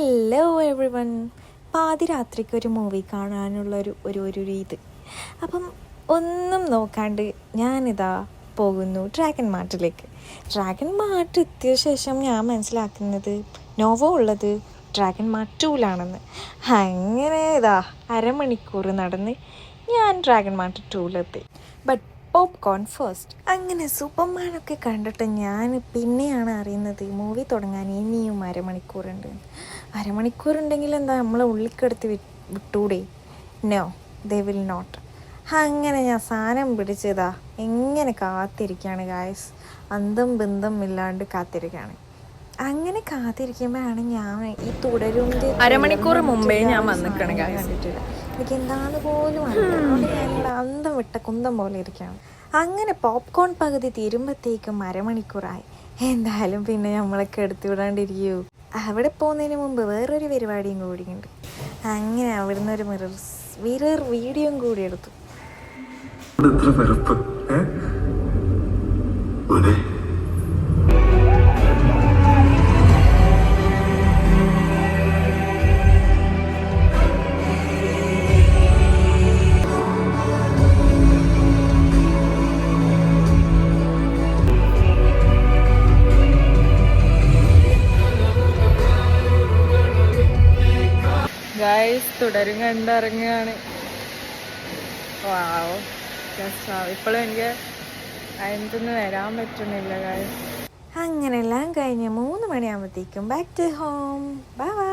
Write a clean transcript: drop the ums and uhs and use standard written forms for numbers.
Hello every one. പാതിരാത്രിക്ക് ഒരു movie കാണാനുള്ള ഒരു ഇത്. അപ്പം ഒന്നും നോക്കാണ്ട് ഞാനിതാ പോകുന്നു ഡ്രാഗൺ മാർട്ടിലേക്ക്. ഡ്രാഗൺ മാർട്ട് എത്തിയ ശേഷം ഞാൻ മനസ്സിലാക്കുന്നത് നോവോ ഉള്ളത് ഡ്രാഗൺ മാർട്ട് 2-ലാണെന്ന്. അങ്ങനെ ഇതാ അരമണിക്കൂർ നടന്ന് ഞാൻ ഡ്രാഗൺ മാർട്ട് 2-ലെത്തി. But popcorn first. അങ്ങനെ സൂപ്പർമാനൊക്കെ കണ്ടിട്ട് ഞാൻ പിന്നെയാണ് അറിയുന്നത് മൂവി തുടങ്ങാൻ ഇനിയും അരമണിക്കൂറുണ്ട്. അരമണിക്കൂറുണ്ടെങ്കിൽ എന്താ നമ്മളെ ഉള്ളിക്കെടുത്ത് വിട്ടൂടെ? No, they will not. അങ്ങനെ ഞാൻ സാധനം പിടിച്ചതാ എങ്ങനെ കാത്തിരിക്കുകയാണ് ഗായ്സ്. അന്തം ബന്ധം ഇല്ലാണ്ട് കാത്തിരിക്കുകയാണ്. അങ്ങനെ കാത്തിരിക്കുമ്പോഴാണ് ഞാൻ ഈ തുടരുന്നത്. അരമണിക്കൂർ മുമ്പേ ഞാൻ വന്നിട്ടാണ് കണ്ടിട്ടില്ല. എനിക്ക് എന്താന്ന് പോലും അതുകൊണ്ട് ഞാനിവിടെ അന്തം വിട്ട കുന്തം പോലെ ഇരിക്കുകയാണ്. അങ്ങനെ പോപ്കോൺ പകുതി തീരുമ്പോഴത്തേക്കും അരമണിക്കൂറായി. എന്തായാലും പിന്നെ നമ്മളൊക്കെ എടുത്തു വിടാണ്ടിരിക്കൂ. അവിടെ പോകുന്നതിന് മുമ്പ് വേറൊരു പരിപാടിയും കൂടിയുണ്ട്. അങ്ങനെ അവിടുന്ന് ഒരു മിറർ വീഡിയോയും കൂടി എടുത്തു. ഗായ്സ് തുടരും കണ്ടിറങ്ങുകയാണ്. ഇപ്പോഴും എനിക്ക് അതിനകത്തുനിന്ന് വരാൻ പറ്റുന്നില്ല ഗായ്സ്. അങ്ങനെല്ലാം കഴിഞ്ഞ് 3 മണിയാകുമ്പോഴത്തേക്കും back to home. Bye by.